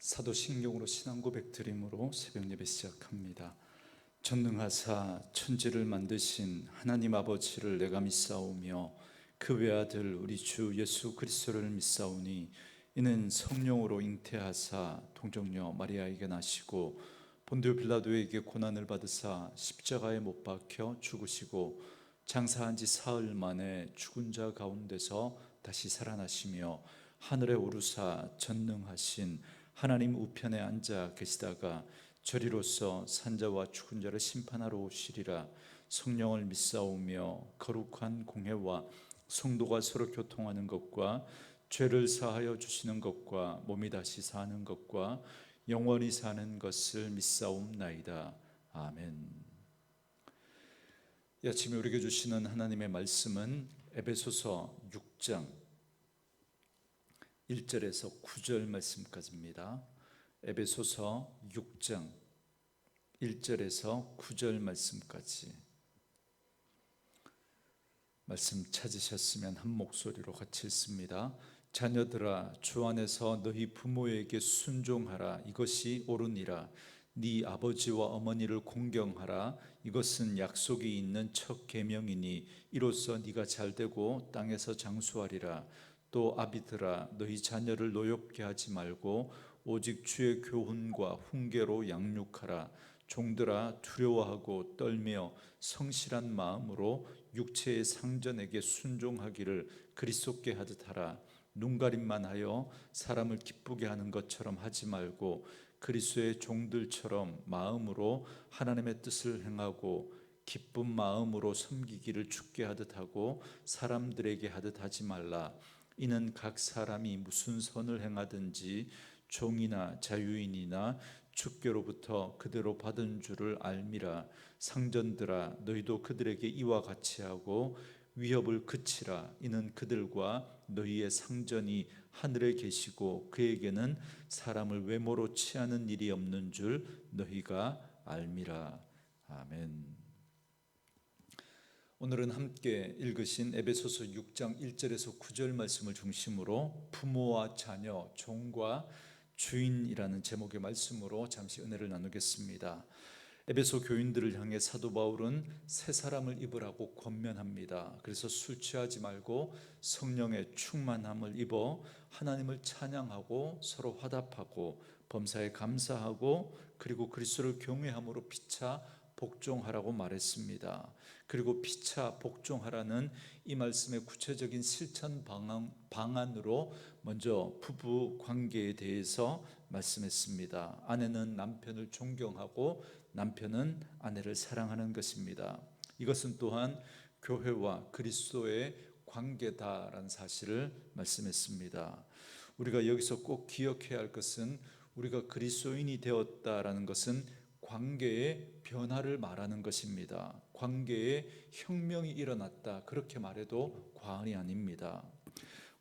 사도신경으로 신앙 고백 드림으로 새벽 예배 시작합니다. 전능하사 천지를 만드신 하나님 아버지를 내가 믿사오며 그 외아들 우리 주 예수 그리스도를 믿사오니 이는 성령으로 잉태하사 동정녀 마리아에게 나시고 본디오 빌라도에게 고난을 받으사 십자가에 못 박혀 죽으시고 장사한 지 사흘 만에 죽은 자 가운데서 다시 살아나시며 하늘에 오르사 전능하신 하나님 우편에 앉아 계시다가 저리로서 산자와 죽은 자를 심판하러 오시리라. 성령을 믿사오며 거룩한 공회와 성도가 서로 교통하는 것과 죄를 사하여 주시는 것과 몸이 다시 사는 것과 영원히 사는 것을 믿사옵나이다. 아멘. 이 아침에 우리에게 주시는 하나님의 말씀은 에베소서 6장 1절에서 9절 말씀까지입니다. 에베소서 6장 1절에서 9절 말씀까지. 말씀 찾으셨으면 한 목소리로 같이 읽습니다. 자녀들아, 주 안에서 너희 부모에게 순종하라. 이것이 옳으니라. 네 아버지와 어머니를 공경하라. 이것은 약속이 있는 첫 계명이니 이로써 네가 잘되고 땅에서 장수하리라. 또 아비들아, 너희 자녀를 노엽게 하지 말고 오직 주의 교훈과 훈계로 양육하라. 종들아, 두려워하고 떨며 성실한 마음으로 육체의 상전에게 순종하기를 그리스도께 하듯 하라. 눈가림만 하여 사람을 기쁘게 하는 것처럼 하지 말고 그리스도의 종들처럼 마음으로 하나님의 뜻을 행하고 기쁜 마음으로 섬기기를 주께 하듯 하고 사람들에게 하듯 하지 말라. 이는 각 사람이 무슨 선을 행하든지 종이나 자유인이나 주께로부터 그대로 받은 줄을 알미라. 상전들아, 너희도 그들에게 이와 같이 하고 위협을 그치라. 이는 그들과 너희의 상전이 하늘에 계시고 그에게는 사람을 외모로 취하는 일이 없는 줄 너희가 알미라. 아멘. 오늘은 함께 읽으신 에베소서 6장 1절에서 9절 말씀을 중심으로 부모와 자녀, 종과 주인이라는 제목의 말씀으로 잠시 은혜를 나누겠습니다. 에베소 교인들을 향해 사도 바울은 새 사람을 입으라고 권면합니다. 그래서 술 취하지 말고 성령의 충만함을 입어 하나님을 찬양하고 서로 화답하고 범사에 감사하고 그리고 그리스도를 경외함으로 피차 복종하라고 말했습니다. 그리고 피차 복종하라는 이 말씀의 구체적인 실천 방안으로 먼저 부부 관계에 대해서 말씀했습니다. 아내는 남편을 존경하고 남편은 아내를 사랑하는 것입니다. 이것은 또한 교회와 그리스도의 관계다라는 사실을 말씀했습니다. 우리가 여기서 꼭 기억해야 할 것은 우리가 그리스도인이 되었다라는 것은 관계의 변화를 말하는 것입니다. 관계의 혁명이 일어났다, 그렇게 말해도 과언이 아닙니다.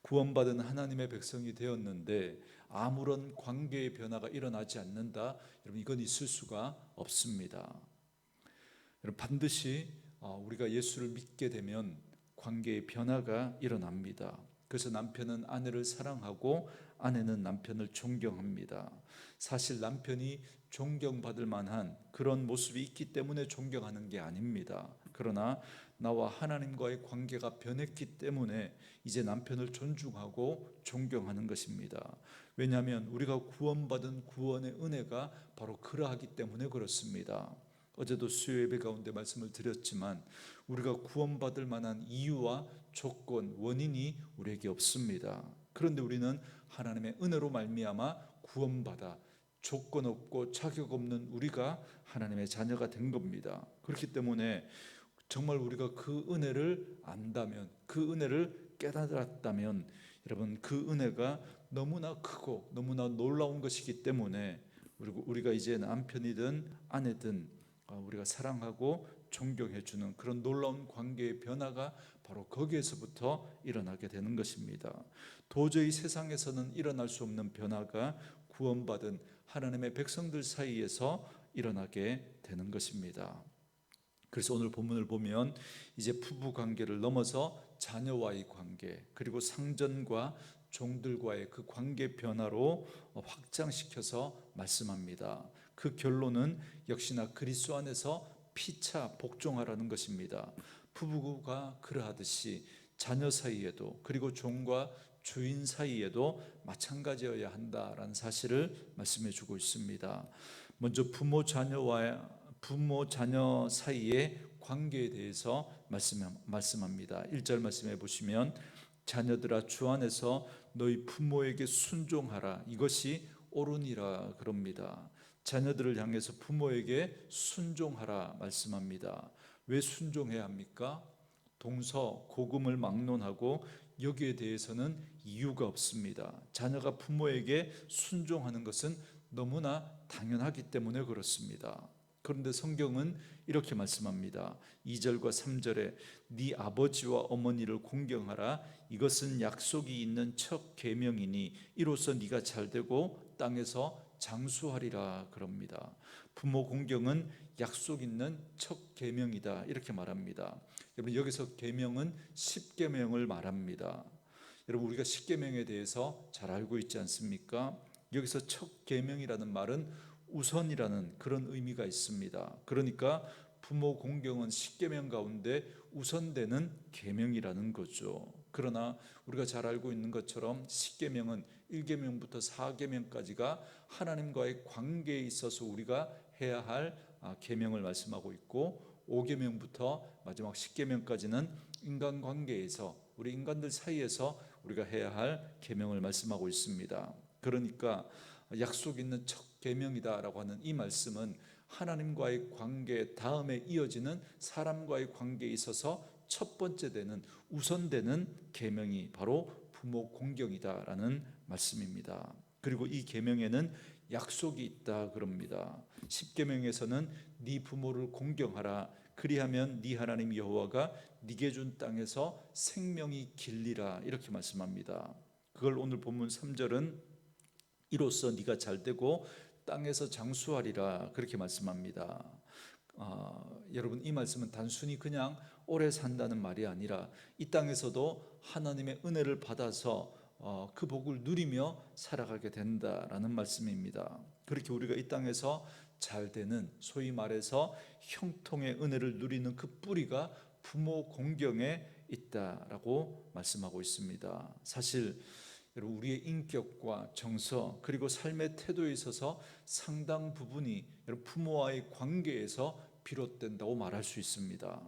구원받은 하나님의 백성이 되었는데 아무런 관계의 변화가 일어나지 않는다, 여러분, 이건 있을 수가 없습니다. 여러분, 반드시 우리가 예수를 믿게 되면 관계의 변화가 일어납니다. 그래서 남편은 아내를 사랑하고 아내는 남편을 존경합니다. 사실 남편이 존경받을 만한 그런 모습이 있기 때문에 존경하는 게 아닙니다. 그러나 나와 하나님과의 관계가 변했기 때문에 이제 남편을 존중하고 존경하는 것입니다. 왜냐하면 우리가 구원받은 구원의 은혜가 바로 그러하기 때문에 그렇습니다. 어제도 수요 예배 가운데 말씀을 드렸지만 우리가 구원받을 만한 이유와 조건, 원인이 우리에게 없습니다. 그런데 우리는 하나님의 은혜로 말미암아 구원받아 조건 없고 자격 없는 우리가 하나님의 자녀가 된 겁니다. 그렇기 때문에 정말 우리가 그 은혜를 안다면, 그 은혜를 깨달았다면 여러분, 그 은혜가 너무나 크고 너무나 놀라운 것이기 때문에 우리가 이제 남편이든 아내든 우리가 사랑하고 존경해 주는 그런 놀라운 관계의 변화가 바로 거기에서부터 일어나게 되는 것입니다. 도저히 세상에서는 일어날 수 없는 변화가 구원받은 하나님의 백성들 사이에서 일어나게 되는 것입니다. 그래서 오늘 본문을 보면 이제 부부 관계를 넘어서 자녀와의 관계, 그리고 상전과 종들과의 그 관계 변화로 확장시켜서 말씀합니다. 그 결론은 역시나 그리스도 안에서 피차 복종하라는 것입니다. 부부가 그러하듯이 자녀 사이에도, 그리고 종과 주인 사이에도 마찬가지여야 한다라는 사실을 말씀해 주고 있습니다. 먼저 부모 자녀 사이의 관계에 대해서 말씀합니다. 1절 말씀해 보시면, 자녀들아 주 안에서 너희 부모에게 순종하라, 이것이 옳으니라 그럽니다. 자녀들을 향해서 부모에게 순종하라 말씀합니다. 왜 순종해야 합니까? 동서고금을 막론하고 여기에 대해서는 이유가 없습니다. 자녀가 부모에게 순종하는 것은 너무나 당연하기 때문에 그렇습니다. 그런데 성경은 이렇게 말씀합니다. 2절과 3절에 네 아버지와 어머니를 공경하라, 이것은 약속이 있는 첫 계명이니 이로써 네가 잘되고 땅에서 장수하리라 그럽니다. 부모 공경은 약속 있는 첫 계명이다, 이렇게 말합니다. 여러분, 여기서 계명은 10계명을 말합니다. 여러분, 우리가 10계명에 대해서 잘 알고 있지 않습니까? 여기서 첫 계명이라는 말은 우선이라는 그런 의미가 있습니다. 그러니까 부모 공경은 10계명 가운데 우선되는 계명이라는 거죠. 그러나 우리가 잘 알고 있는 것처럼 10계명은 1계명부터 4계명까지가 하나님과의 관계에 있어서 우리가 해야 할 계명을 말씀하고 있고, 5계명부터 마지막 10계명까지는 인간관계에서, 우리 인간들 사이에서 우리가 해야 할 계명을 말씀하고 있습니다. 그러니까 약속 있는 첫 계명이다라고 하는 이 말씀은 하나님과의 관계 다음에 이어지는 사람과의 관계에 있어서 첫 번째 되는, 우선되는 계명이 바로 부모 공경이다라는 말씀입니다. 그리고 이 계명에는 약속이 있다 그럽니다. 10계명에서는 네 부모를 공경하라, 그리하면 네 하나님 여호와가 네게 준 땅에서 생명이 길리라, 이렇게 말씀합니다. 그걸 오늘 본문 3절은 이로써 네가 잘되고 땅에서 장수하리라, 그렇게 말씀합니다. 여러분, 이 말씀은 단순히 그냥 오래 산다는 말이 아니라 이 땅에서도 하나님의 은혜를 받아서 그 복을 누리며 살아가게 된다라는 말씀입니다. 그렇게 우리가 이 땅에서 잘 되는, 소위 말해서 형통의 은혜를 누리는 그 뿌리가 부모 공경에 있다라고 말씀하고 있습니다. 사실 여러분, 우리의 인격과 정서 그리고 삶의 태도에 있어서 상당 부분이 여러분 부모와의 관계에서 비롯된다고 말할 수 있습니다.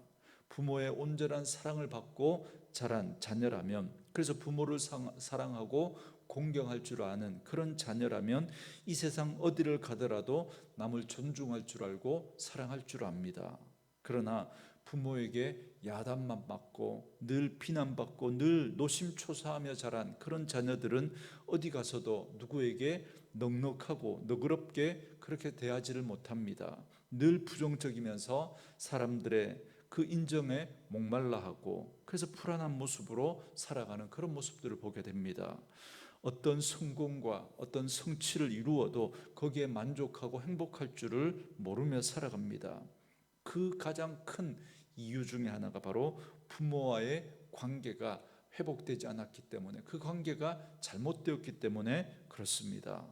부모의 온전한 사랑을 받고 자란 자녀라면, 그래서 부모를 사랑하고 공경할 줄 아는 그런 자녀라면 이 세상 어디를 가더라도 남을 존중할 줄 알고 사랑할 줄 압니다. 그러나 부모에게 야단만 맞고 늘 비난받고 늘 노심초사하며 자란 그런 자녀들은 어디 가서도 누구에게 넉넉하고 너그럽게 그렇게 대하지를 못합니다. 늘 부정적이면서 사람들의 그 인정에 목말라하고, 그래서 불안한 모습으로 살아가는 그런 모습들을 보게 됩니다. 어떤 성공과 어떤 성취를 이루어도 거기에 만족하고 행복할 줄을 모르며 살아갑니다. 그 가장 큰 이유 중에 하나가 바로 부모와의 관계가 회복되지 않았기 때문에, 그 관계가 잘못되었기 때문에 그렇습니다.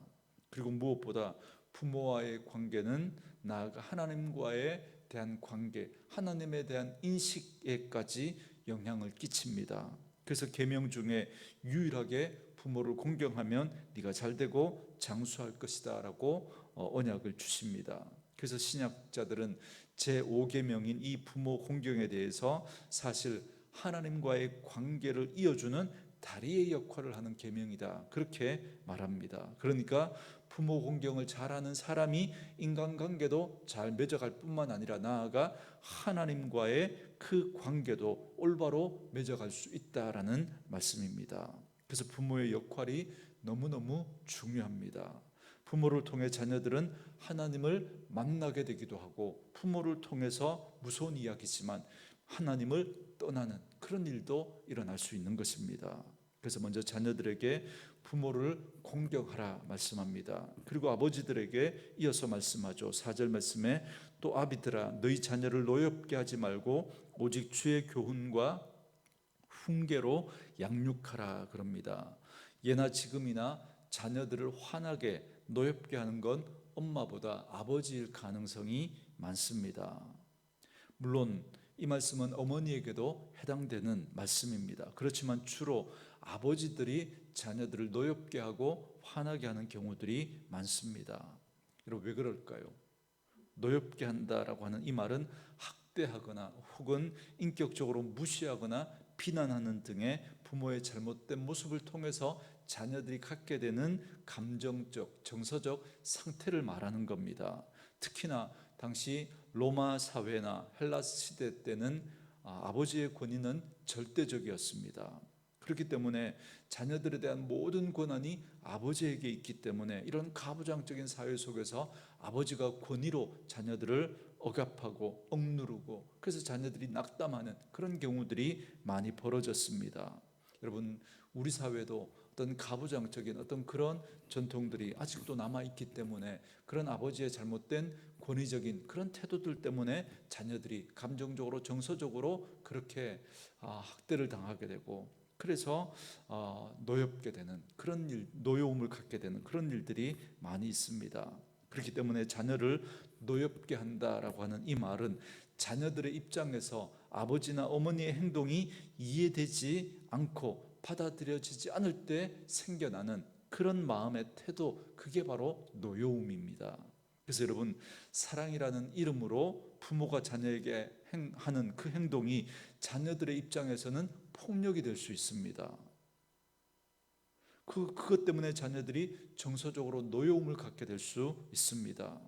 그리고 무엇보다 부모와의 관계는 나아가 하나님과에 대한 관계, 하나님에 대한 인식에까지 영향을 끼칩니다. 그래서 계명 중에 유일하게 부모를 공경하면 네가 잘되고 장수할 것이다 라고 언약을 주십니다. 그래서 신약자들은 제5계명인 이 부모 공경에 대해서 사실 하나님과의 관계를 이어주는 다리의 역할을 하는 계명이다, 그렇게 말합니다. 그러니까 부모 공경을 잘하는 사람이 인간관계도 잘 맺어갈 뿐만 아니라 나아가 하나님과의 그 관계도 올바로 맺어갈 수 있다라는 말씀입니다. 그래서 부모의 역할이 너무너무 중요합니다. 부모를 통해 자녀들은 하나님을 만나게 되기도 하고, 부모를 통해서 무서운 이야기지만 하나님을 떠나는 그런 일도 일어날 수 있는 것입니다. 그래서 먼저 자녀들에게 부모를 공경하라 말씀합니다. 그리고 아버지들에게 이어서 말씀하죠. 4절 말씀에 또 아비들아 너희 자녀를 노엽게 하지 말고 오직 주의 교훈과 훈계로 양육하라 그럽니다. 예나 지금이나 자녀들을 환하게 노엽게 하는 건 엄마보다 아버지일 가능성이 많습니다. 물론 이 말씀은 어머니에게도 해당되는 말씀입니다. 그렇지만 주로 아버지들이 자녀들을 노엽게 하고 화나게 하는 경우들이 많습니다. 여러분, 왜 그럴까요? 노엽게 한다라고 하는 이 말은 학대하거나 혹은 인격적으로 무시하거나 비난하는 등의 부모의 잘못된 모습을 통해서 자녀들이 갖게 되는 감정적, 정서적 상태를 말하는 겁니다. 특히나 당시 로마 사회나 헬라스 시대 때는 아버지의 권위는 절대적이었습니다. 그렇기 때문에 자녀들에 대한 모든 권한이 아버지에게 있기 때문에 이런 가부장적인 사회 속에서 아버지가 권위로 자녀들을 억압하고 억누르고 그래서 자녀들이 낙담하는 그런 경우들이 많이 벌어졌습니다. 여러분, 우리 사회도 어떤 가부장적인 어떤 그런 전통들이 아직도 남아있기 때문에 그런 아버지의 잘못된 권위적인 그런 태도들 때문에 자녀들이 감정적으로 정서적으로 그렇게 학대를 당하게 되고 그래서 노엽게 되는 그런 일, 노여움을 갖게 되는 그런 일들이 많이 있습니다. 그렇기 때문에 자녀를 노엽게 한다라고 하는 이 말은 자녀들의 입장에서 아버지나 어머니의 행동이 이해되지 않고 받아들여지지 않을 때 생겨나는 그런 마음의 태도, 그게 바로 노여움입니다. 그래서 여러분, 사랑이라는 이름으로 부모가 자녀에게 하는 그 행동이 자녀들의 입장에서는 폭력이 될 수 있습니다. 그것 때문에 자녀들이 정서적으로 노여움을 갖게 될 수 있습니다.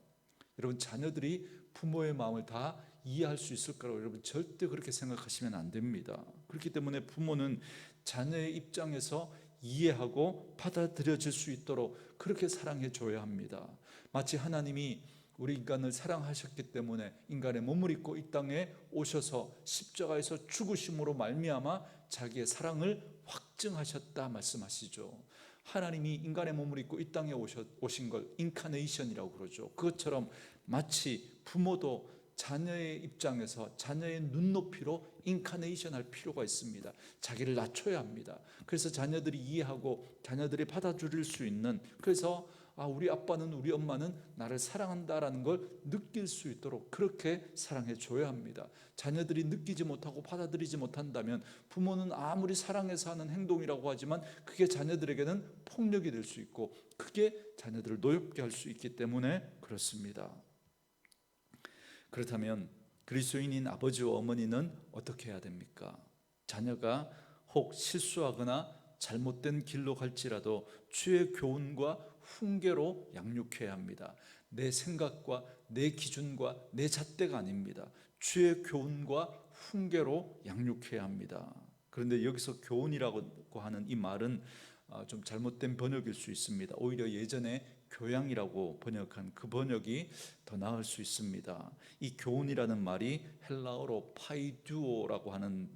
여러분, 자녀들이 부모의 마음을 다 이해할 수 있을 거라고 여러분 절대 그렇게 생각하시면 안 됩니다. 그렇기 때문에 부모는 자녀의 입장에서 이해하고 받아들여질 수 있도록 그렇게 사랑해 줘야 합니다. 마치 하나님이 우리 인간을 사랑하셨기 때문에 인간의 몸을 입고 이 땅에 오셔서 십자가에서 죽으심으로 말미암아 자기의 사랑을 확증하셨다 말씀하시죠. 하나님이 인간의 몸을 입고 이 땅에 오신 걸 인카네이션이라고 그러죠. 그것처럼 마치 부모도 자녀의 입장에서 자녀의 눈높이로 인카네이션 할 필요가 있습니다. 자기를 낮춰야 합니다. 그래서 자녀들이 이해하고 자녀들이 받아들일 수 있는, 그래서 우리 아빠는, 우리 엄마는 나를 사랑한다라는 걸 느낄 수 있도록 그렇게 사랑해 줘야 합니다. 자녀들이 느끼지 못하고 받아들이지 못한다면 부모는 아무리 사랑해서 하는 행동이라고 하지만 그게 자녀들에게는 폭력이 될 수 있고 그게 자녀들을 노엽게 할 수 있기 때문에 그렇습니다. 그렇다면 그리스도인인 아버지와 어머니는 어떻게 해야 됩니까? 자녀가 혹 실수하거나 잘못된 길로 갈지라도 주의 교훈과 훈계로 양육해야 합니다. 내 생각과 내 기준과 내 잣대가 아닙니다. 주의 교훈과 훈계로 양육해야 합니다. 그런데 여기서 교훈이라고 하는 이 말은 좀 잘못된 번역일 수 있습니다. 오히려 예전에 교양이라고 번역한 그 번역이 더 나을 수 있습니다. 이 교훈이라는 말이 헬라어로 파이두오라고 하는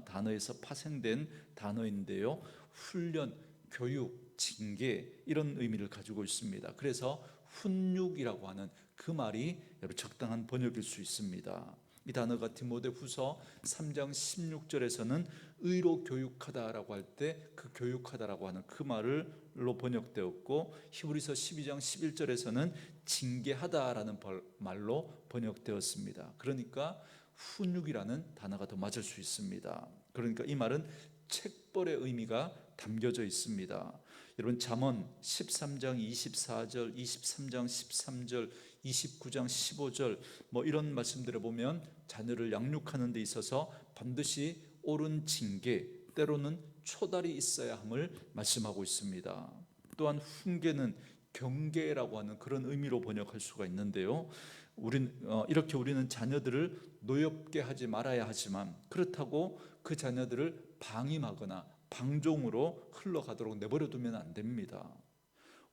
단어에서 파생된 단어인데요. 훈련, 교육, 징계 이런 의미를 가지고 있습니다. 그래서 훈육이라고 하는 그 말이 적당한 번역일 수 있습니다. 이 단어가 디모데후서 3장 16절에서는 의로 교육하다라고 할 때 그 교육하다라고 하는 그 말로 번역되었고, 히브리서 12장 11절에서는 징계하다라는 말로 번역되었습니다. 그러니까 훈육이라는 단어가 더 맞을 수 있습니다. 그러니까 이 말은 책벌의 의미가 담겨져 있습니다. 여러분, 잠언 13장 24절, 23장 13절, 29장 15절 이런 말씀들을 보면 자녀를 양육하는 데 있어서 반드시 옳은 징계, 때로는 초달이 있어야 함을 말씀하고 있습니다. 또한 훈계는 경계라고 하는 그런 의미로 번역할 수가 있는데요. 이렇게 우리는 자녀들을 노엽게 하지 말아야 하지만 그렇다고 그 자녀들을 방임하거나 방종으로 흘러가도록 내버려 두면 안 됩니다.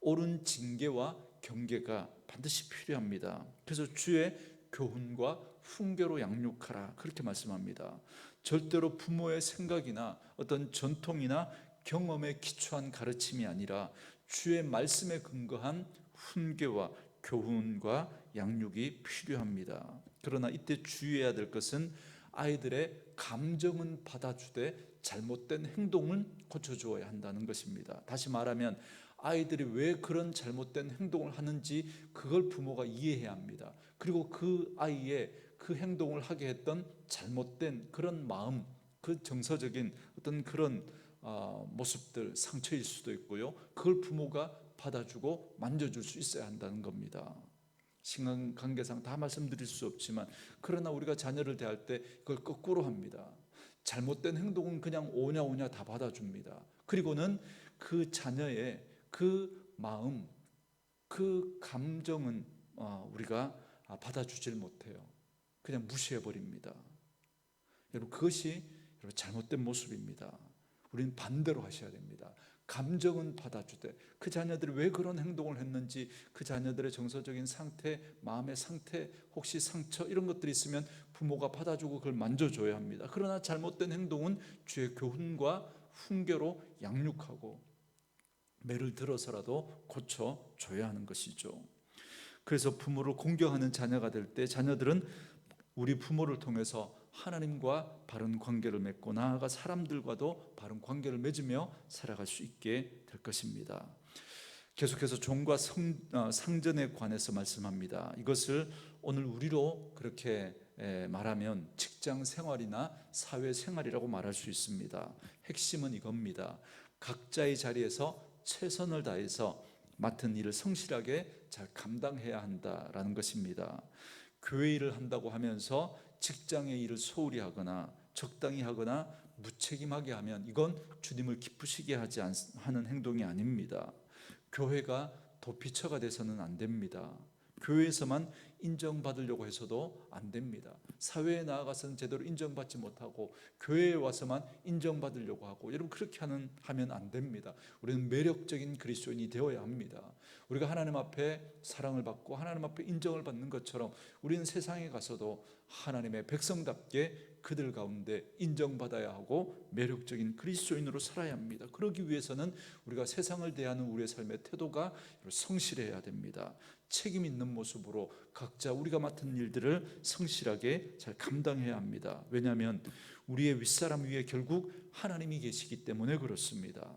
옳은 징계와 경계가 반드시 필요합니다. 그래서 주의 교훈과 훈계로 양육하라 그렇게 말씀합니다. 절대로 부모의 생각이나 어떤 전통이나 경험에 기초한 가르침이 아니라 주의 말씀에 근거한 훈계와 교훈과 양육이 필요합니다. 그러나 이때 주의해야 될 것은 아이들의 감정은 받아주되 잘못된 행동은 고쳐주어야 한다는 것입니다. 다시 말하면 아이들이 왜 그런 잘못된 행동을 하는지 그걸 부모가 이해해야 합니다. 그리고 그 아이의 그 행동을 하게 했던 잘못된 그런 마음, 그 정서적인 어떤 그런 모습들, 상처일 수도 있고요, 그걸 부모가 받아주고 만져줄 수 있어야 한다는 겁니다. 신앙관계상 다 말씀드릴 수 없지만, 그러나 우리가 자녀를 대할 때 그걸 거꾸로 합니다. 잘못된 행동은 그냥 오냐 다 받아줍니다. 그리고는 그 자녀의 그 마음, 그 감정은 우리가 받아주질 못해요. 그냥 무시해버립니다. 여러분, 그것이 잘못된 모습입니다. 우리는 반대로 하셔야 됩니다. 감정은 받아주되 그 자녀들이 왜 그런 행동을 했는지, 그 자녀들의 정서적인 상태, 마음의 상태, 혹시 상처 이런 것들이 있으면 부모가 받아주고 그걸 만져줘야 합니다. 그러나 잘못된 행동은 주의 교훈과 훈계로 양육하고 매를 들어서라도 고쳐줘야 하는 것이죠. 그래서 부모를 공경하는 자녀가 될 때 자녀들은 우리 부모를 통해서 하나님과 바른 관계를 맺고 나아가 사람들과도 바른 관계를 맺으며 살아갈 수 있게 될 것입니다. 계속해서 종과 상전에 관해서 말씀합니다. 이것을 오늘 우리로 그렇게 말하면 직장 생활이나 사회 생활이라고 말할 수 있습니다. 핵심은 이겁니다. 각자의 자리에서 최선을 다해서 맡은 일을 성실하게 잘 감당해야 한다라는 것입니다. 교회 일을 한다고 하면서 직장의 일을 소홀히 하거나 적당히 하거나 무책임하게 하면 이건 주님을 기쁘시게 하지 하는 행동이 아닙니다. 교회가 도피처가 돼서는 안 됩니다. 교회에서만 인정받으려고 해서도 안 됩니다. 사회에 나아가서는 제대로 인정받지 못하고 교회에 와서만 인정받으려고 하고, 여러분 그렇게 하면 안 됩니다. 우리는 매력적인 그리스도인이 되어야 합니다. 우리가 하나님 앞에 사랑을 받고 하나님 앞에 인정을 받는 것처럼 우리는 세상에 가서도 하나님의 백성답게 그들 가운데 인정받아야 하고 매력적인 그리스도인으로 살아야 합니다. 그러기 위해서는 우리가 세상을 대하는 우리의 삶의 태도가 성실해야 됩니다. 책임 있는 모습으로 각자 우리가 맡은 일들을 성실하게 잘 감당해야 합니다. 왜냐하면 우리의 윗사람 위에 결국 하나님이 계시기 때문에 그렇습니다.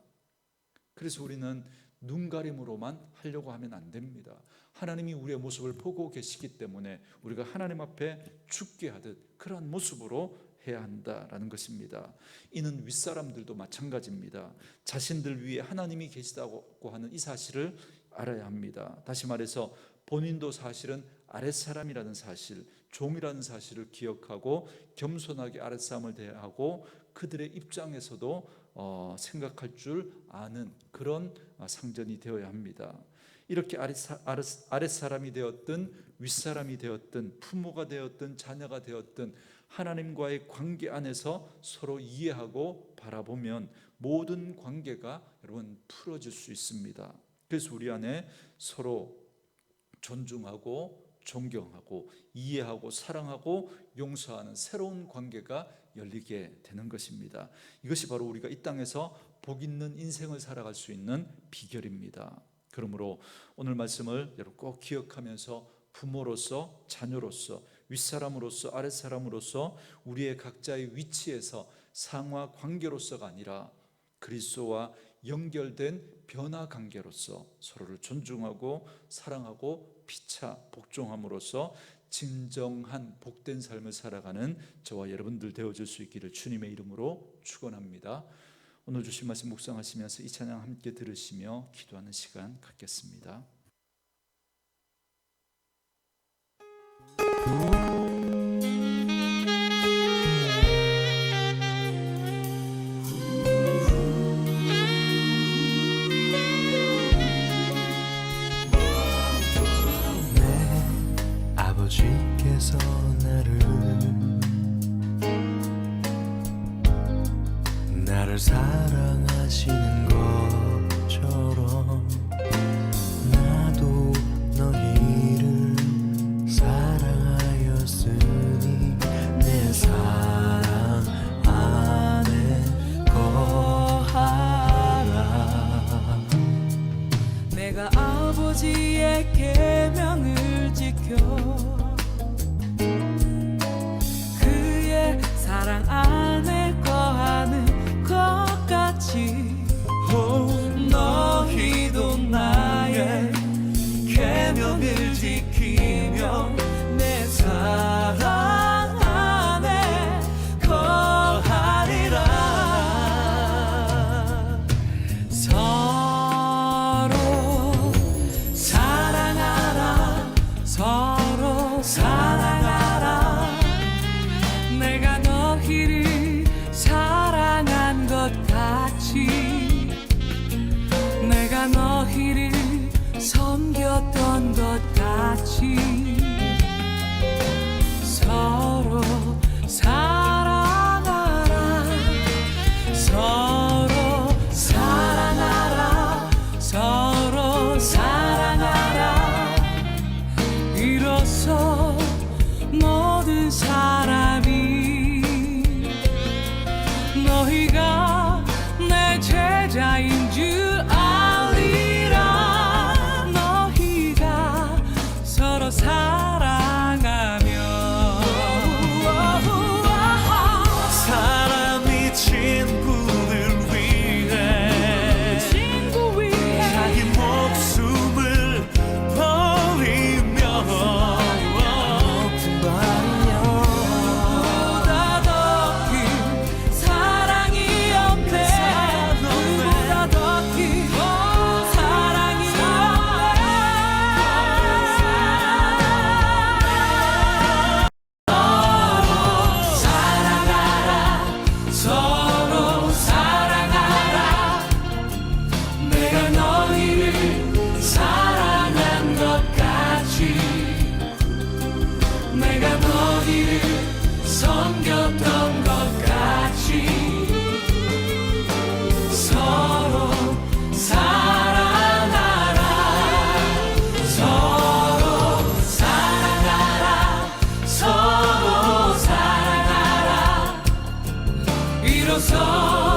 그래서 우리는 눈가림으로만 하려고 하면 안 됩니다. 하나님이 우리의 모습을 보고 계시기 때문에 우리가 하나님 앞에 죽게 하듯 그러한 모습으로 해야 한다라는 것입니다. 이는 윗사람들도 마찬가지입니다. 자신들 위에 하나님이 계시다고 하는 이 사실을 알아야 합니다. 다시 말해서 본인도 사실은 아랫사람이라는 사실, 종이라는 사실을 기억하고 겸손하게 아랫사람을 대하고 그들의 입장에서도 생각할 줄 아는 그런 상전이 되어야 합니다. 이렇게 아랫사람이 되었든 윗사람이 되었든 부모가 되었든 자녀가 되었든 하나님과의 관계 안에서 서로 이해하고 바라보면 모든 관계가 여러분 풀어질 수 있습니다. 그래서 우리 안에 서로 존중하고 존경하고 이해하고 사랑하고 용서하는 새로운 관계가 열리게 되는 것입니다. 이것이 바로 우리가 이 땅에서 복 있는 인생을 살아갈 수 있는 비결입니다. 그러므로 오늘 말씀을 여러분 꼭 기억하면서 부모로서 자녀로서 윗사람으로서 아랫사람으로서 우리의 각자의 위치에서 상하 관계로서가 아니라 그리스도와 연결된 변화 관계로서 서로를 존중하고 사랑하고 피차 복종함으로써 진정한 복된 삶을 살아가는 저와 여러분들 되어줄 수 있기를 주님의 이름으로 축원합니다. 오늘 주신 말씀 묵상하시면서 이 찬양 함께 들으시며 기도하는 시간 갖겠습니다. 아버지께서 나를 사랑하시는 것처럼 나도 너희를 사랑하였으니 내 사랑 안에 거하라. 내가 아버지의 계명을 지켜 그의 사랑 안에 같이 서로 사랑하라 서로 사랑하라 서로 사랑하라 이로써 모든 사람이 너희가 내 제자인 줄 알리라 너희가 서로 사랑하며 사람이 친구를 위해 친구 위해 자기 목숨을 버리며 보다 더 큰 사랑이 없네 그보다 더 큰 사랑이 없네 서로 사랑하라 내가 너희를 사랑한 것 같이 내가 너희를 섬겼던 것 같이 서로 사랑하라 서로 사랑하라 서로 사랑하라 이로써